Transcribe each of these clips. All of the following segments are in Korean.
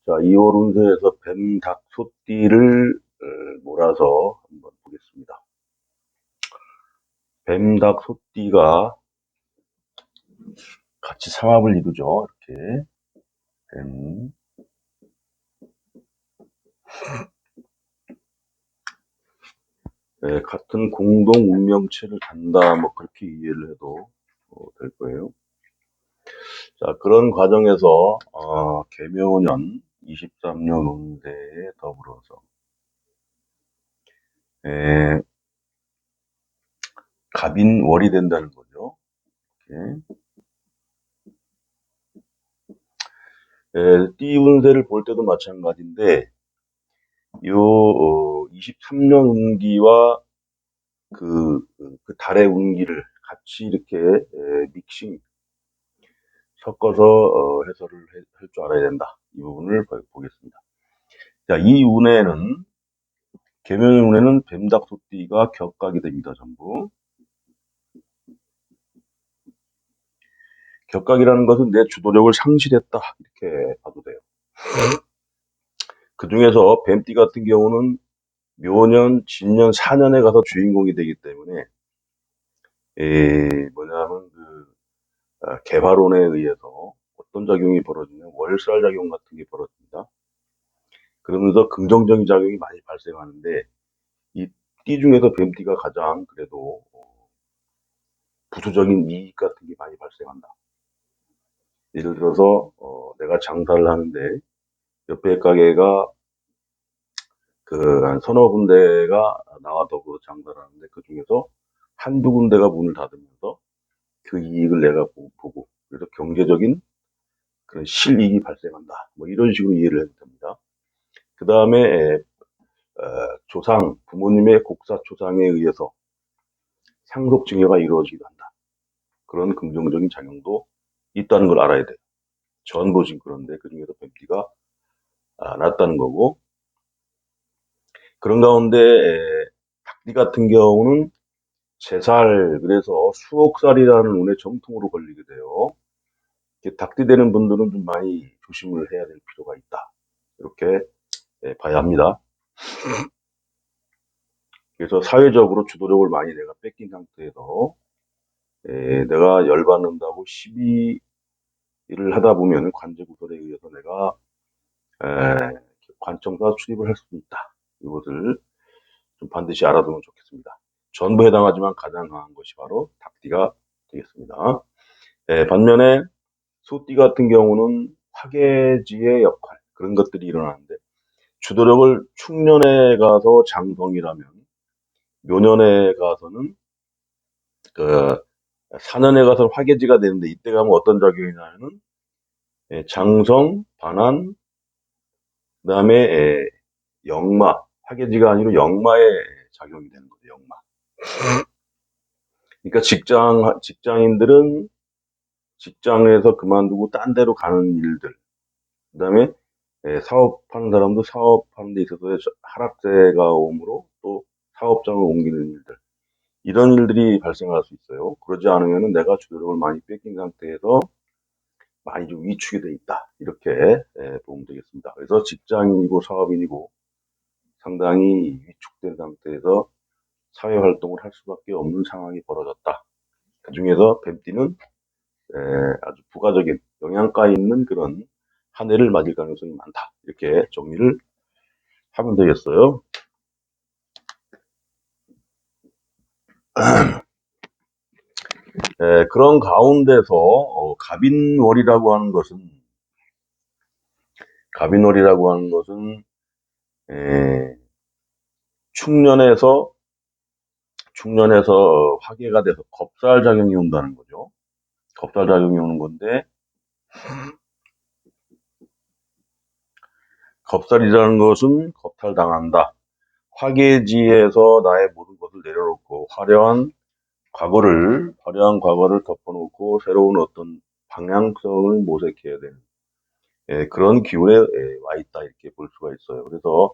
자, 2월 운세에서 뱀, 닭, 소띠를 몰아서 한번 보겠습니다. 뱀, 닭, 소띠가 같이 삼합을 이루죠. 이렇게 뱀, 같은 공동 운명체를 단다. 뭐 그렇게 이해를 해도 될 거예요. 자, 그런 과정에서 개묘년 23년 운세에 더불어서 에, 갑인월이 된다는 거죠. 이렇게. 띠 운세를 볼 때도 마찬가지인데 요 23년 운기와 그 달의 운기를 같이 이렇게 믹싱 섞어서 해설을 할 줄 알아야 된다. 이 부분을 보겠습니다. 자, 이 운에는 계면 운에는 뱀닭소띠가 격각이 됩니다. 전부. 격각이라는 것은 내 주도력을 상실했다. 이렇게 봐도 돼요. 그 중에서 뱀띠 같은 경우는 묘년, 진년, 사년에 가서 주인공이 되기 때문에 뭐냐면 개발론에 의해서 어떤 작용이 벌어지냐, 월살 작용 같은 게 벌어집니다. 그러면서 긍정적인 작용이 많이 발생하는데 이 띠 중에서 뱀띠가 가장 그래도 부수적인 이익 같은 게 많이 발생한다. 예를 들어서 내가 장사를 하는데 옆에 가게가 한 서너 군데가 나와 더불어 장사를 하는데 그 중에서 한두 군데가 문을 닫으면서 그 이익을 내가 보고 그래서 경제적인 그런 실이익이 발생한다. 뭐 이런 식으로 이해를 해도 됩니다. 그 다음에 조상, 부모님의 곡사 조상에 의해서 상속 증여가 이루어지기도 한다. 그런 긍정적인 작용도 있다는 걸 알아야 돼요. 전부 지금 그런데 그 중에서 뱀띠가 낮다는 거고 그런 가운데 닭띠 같은 경우는 제살 그래서 수옥살이라는 운의 정통으로 걸리게 돼요. 닭띠 되는 분들은 좀 많이 조심을 해야 될 필요가 있다. 이렇게 봐야 합니다. 그래서 사회적으로 주도력을 많이 내가 뺏긴 상태에서 내가 열받는다고 시비를 하다 보면 관제구설에 의해서 내가 관청사 출입을 할 수도 있다. 이것을 좀 반드시 알아두면 좋겠습니다. 전부 해당하지만 가장 강한 것이 바로 닭띠가 되겠습니다. 반면에 소띠 같은 경우는 화개지의 역할 그런 것들이 일어나는데 주도력을 축년에 가서 장성이라면 묘년에 가서는 그 사년에 가서 화개지가 되는데 이때 가면 어떤 작용이 나냐면 장성, 반한, 그 다음에 역마, 화개지가 아니고 역마의 작용이 되는 거죠. 역마. 그러니까 직장인들은 직장에서 그만두고 딴 데로 가는 일들, 그 다음에 사업하는 사람도 사업하는 데 있어서 하락세가 오므로 또 사업장을 옮기는 일들, 이런 일들이 발생할 수 있어요. 그러지 않으면 내가 주도력을 많이 뺏긴 상태에서 많이 좀 위축이 돼 있다. 이렇게 보면 되겠습니다. 그래서 직장인이고 사업인이고 상당히 위축된 상태에서 사회 활동을 할 수밖에 없는 상황이 벌어졌다. 그 중에서 뱀띠는 아주 부가적인 영양가 있는 그런 한 해를 맞을 가능성이 많다. 이렇게 정리를 하면 되겠어요. 그런 가운데서 갑인월이라고 하는 것은 축년에서 화계가 돼서 겁살 작용이 온다는 거죠. 겁살 작용이 오는 건데 겁살이라는 것은 겁탈당한다. 화계지에서 나의 모든 것을 내려놓고 화려한 과거를 덮어놓고 새로운 어떤 방향성을 모색해야 되는 그런 기운에 와 있다 이렇게 볼 수가 있어요. 그래서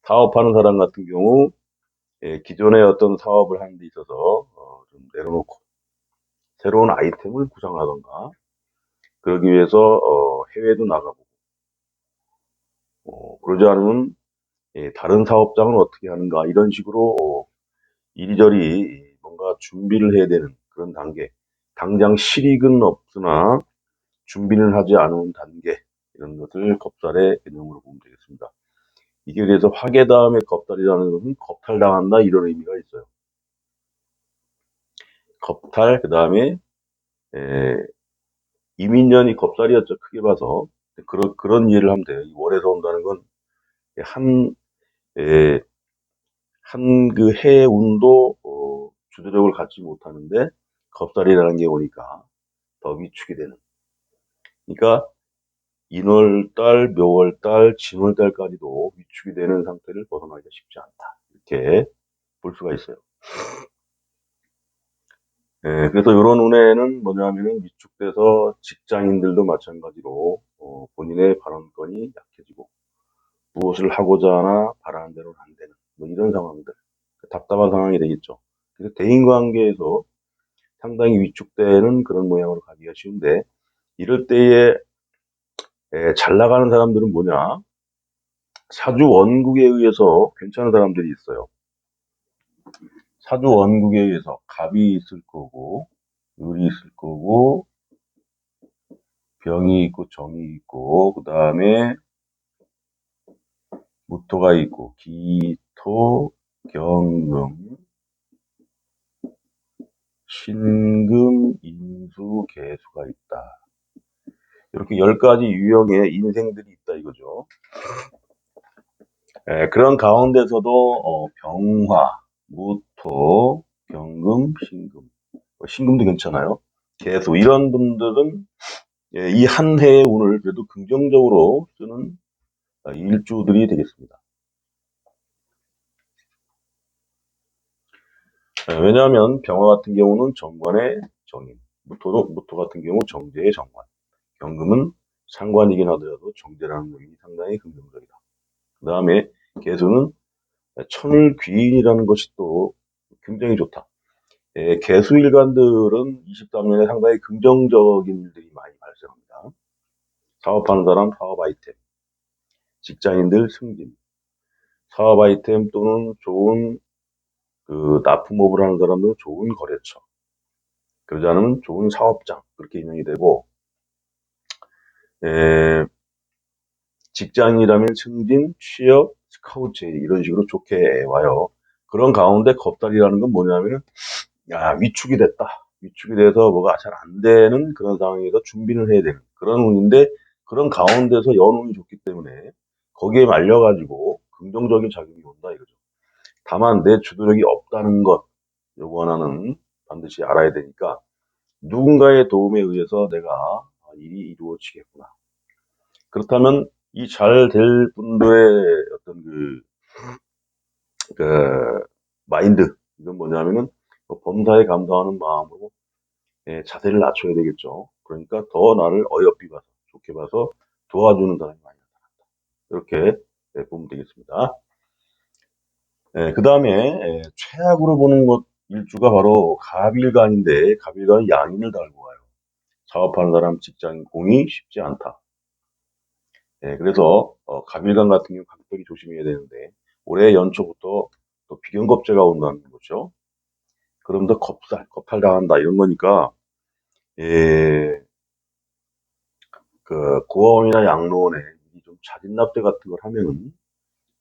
사업하는 사람 같은 경우 기존의 어떤 사업을 하는 데 있어서 좀 내려놓고 새로운 아이템을 구상하던가 그러기 위해서 해외도 나가보고 그러지 않으면 다른 사업장은 어떻게 하는가 이런 식으로 이리저리 뭔가 준비를 해야 되는 그런 단계. 당장 실익은 없으나 준비는 하지 않은 단계 이런 것을 겁달의 개념으로 보면 되겠습니다. 이게 그래서 화개 다음에 겁달이라는 것은 겁탈당한다 이런 의미가 있어요. 겁탈 그 다음에 이민년이 겁달이었죠. 크게 봐서 그런 이해를 하면 돼요. 이 월에서 온다는 건 한 한 그 해의 운도 주도력을 갖지 못하는데 겁달이라는 게 오니까 더 위축이 되는. 그러니까 인월달, 묘월달, 진월달까지도 위축이 되는 상태를 벗어나기가 쉽지 않다. 이렇게 볼 수가 있어요. 그래서 이런 운에는 뭐냐면은 위축돼서 직장인들도 마찬가지로 본인의 발언권이 약해지고 무엇을 하고자 하나 바라는 대로는 안 되는 뭐 이런 상황들 답답한 상황이 되겠죠. 그래서 대인관계에서 상당히 위축되는 그런 모양으로 가기가 쉬운데 이럴 때에 잘 나가는 사람들은 뭐냐? 사주 원국에 의해서 괜찮은 사람들이 있어요. 사주 원국에 의해서 갑이 있을 거고 을이 있을 거고 병이 있고 정이 있고 그 다음에 무토가 있고 기토, 경금, 신금, 인수, 계수가 있다. 이렇게 10가지 유형의 인생들이 있다 이거죠. 그런 가운데서도 병화, 무토, 경금, 신금, 신금도 괜찮아요. 계수 이런 분들은 이 한 해의 운을 그래도 긍정적으로 쓰는 일주들이 되겠습니다. 왜냐하면 병화 같은 경우는 정관의 정인, 무토 같은 경우 정제의 정관, 경금은 상관이긴 하더라도 정제라는 요인이 상당히 긍정적이다. 그 다음에 계수는 천을 귀인이라는 것이 또 굉장히 좋다. 개수일간들은 23년에 상당히 긍정적인 일들이 많이 발생합니다. 사업하는 사람 사업 아이템, 직장인들 승진, 사업 아이템 또는 좋은 그 납품업을 하는 사람들은 좋은 거래처, 그러지 않으면 좋은 사업장 그렇게 인정이 되고 에, 직장이라면 승진, 취업, 스카우트 이런 식으로 좋게 와요. 그런 가운데 겁달이라는 건 뭐냐면은 위축이 됐다. 위축이 돼서 뭐가 잘 안 되는 그런 상황에서 준비를 해야 되는 그런 운인데 그런 가운데서 연운이 좋기 때문에 거기에 말려가지고 긍정적인 작용이 온다 이거죠. 다만 내 주도력이 없다는 것 요거 하나는 반드시 알아야 되니까 누군가의 도움에 의해서 내가 일이 이루어지겠구나. 그렇다면 이 잘 될 분들의 어떤 그 마인드 이건 뭐냐면은 범사에 감사하는 마음으로 자세를 낮춰야 되겠죠. 그러니까 더 나를 어여삐 봐서 좋게 봐서 도와주는 사람이 많이 나타난다. 이렇게 보면 되겠습니다. 그 다음에 최악으로 보는 것 일주가 바로 갑일간인데 갑일간은 양인을 달고 와요. 사업하는 사람 직장 공이 쉽지 않다. 그래서 갑일간 같은 경우 각별히 조심해야 되는데 올해 연초부터 또 비견겁제가 온다는 거죠. 그럼 더 겁탈당한다 이런 거니까 예, 그 고아원이나 양로원에 좀 자진납대 같은 걸 하면은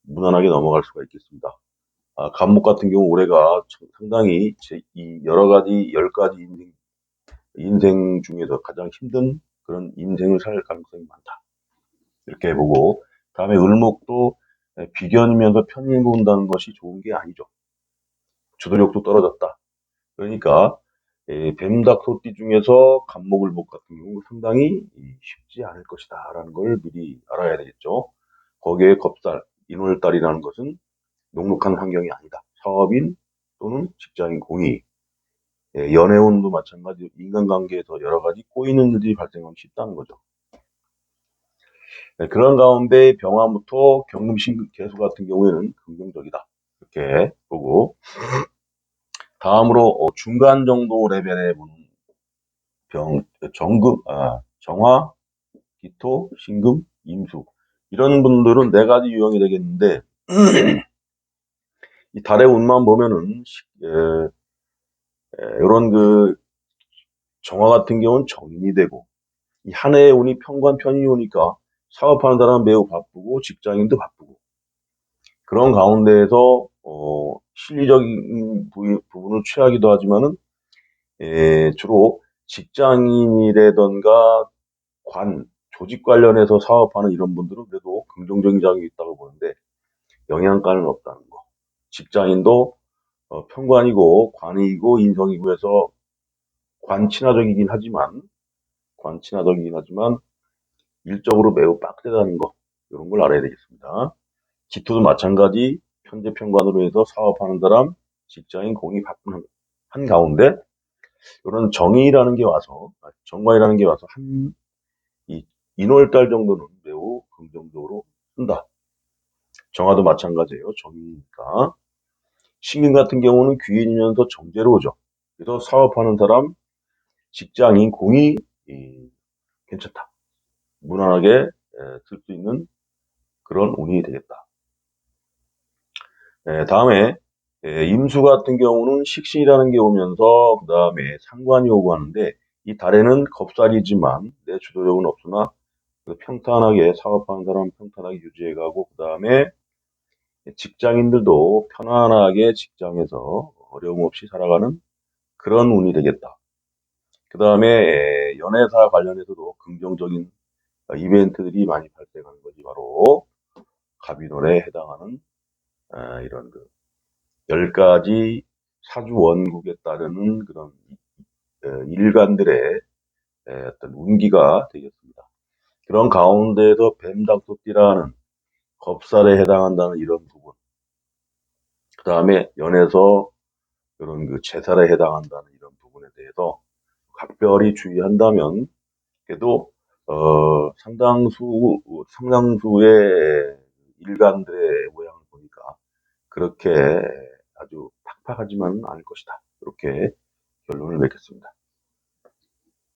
무난하게 넘어갈 수가 있겠습니다. 간목 같은 경우 올해가 상당히 이 여러 가지 10가지 인생 중에서 가장 힘든 그런 인생을 살 가능성이 많다. 이렇게 보고 다음에 을목도 비견이면서 편인을 본다는 것이 좋은 게 아니죠. 주도력도 떨어졌다. 그러니까 뱀닭 소띠 중에서 간목을목 같은 경우 상당히 쉽지 않을 것이다 라는 걸 미리 알아야 되겠죠. 거기에 겁살, 인월달이라는 것은 녹록한 환경이 아니다. 사업인 또는 직장인 공의, 연애운도 마찬가지로 인간관계에서 여러 가지 꼬이는 일이 발생하기 쉽다는 거죠. 그런 가운데 병화부터 경금신 개수 같은 경우에는 긍정적이다. 이렇게 보고 다음으로 중간 정도 레벨에 보는 정화, 기토, 신금, 임수. 이런 분들은 네 가지 유형이 되겠는데, 이 달의 운만 보면은, 이런 그 정화 같은 경우는 정인이 되고, 이 한 해의 운이 편관 편인이 오니까 사업하는 사람은 매우 바쁘고 직장인도 바쁘고 그런 가운데에서 실리적인 부분을 취하기도 하지만은 주로 직장인이라던가 조직 관련해서 사업하는 이런 분들은 그래도 긍정적인 작용이 있다고 보는데 영양가는 없다는 거. 직장인도 편관이고 관이고 인성이고 해서 관친화적이긴 하지만 일적으로 매우 빡세다는 거. 이런 걸 알아야 되겠습니다. 기토도 마찬가지 편제편관으로 해서 사업하는 사람, 직장인 공이 바쁜 한 가운데 이런 정관이라는 게 와서 이 인월달 정도는 매우 긍정적으로 쓴다. 정화도 마찬가지예요. 정이니까. 신금 같은 경우는 귀인이면서 정제로 오죠. 그래서 사업하는 사람, 직장인 공이 괜찮다. 무난하게 쓸 수 있는 그런 운이 되겠다. 다음에 임수 같은 경우는 식신이라는 게 오면서 그 다음에 상관이 오고 하는데 이 달에는 겁살이지만 내 주도력은 없으나 평탄하게 사업하는 사람 평탄하게 유지해가고 그 다음에 직장인들도 편안하게 직장에서 어려움 없이 살아가는 그런 운이 되겠다. 그 다음에 연애사 관련해서도 긍정적인 이벤트들이 많이 발생하는 것이 바로 갑인월에 해당하는 이런 그 10가지 사주 원국에 따르는 그런 일간들의 어떤 운기가 되겠습니다. 그런 가운데에서 뱀닥토띠라는 겁살에 해당한다는 이런 부분, 그 다음에 연에서 이런 그 제살에 해당한다는 이런 부분에 대해서 각별히 주의한다면 그래도 상당수의 일간들의 모양을 보니까 그렇게 아주 팍팍하지만은 않을 것이다. 이렇게 결론을 맺겠습니다.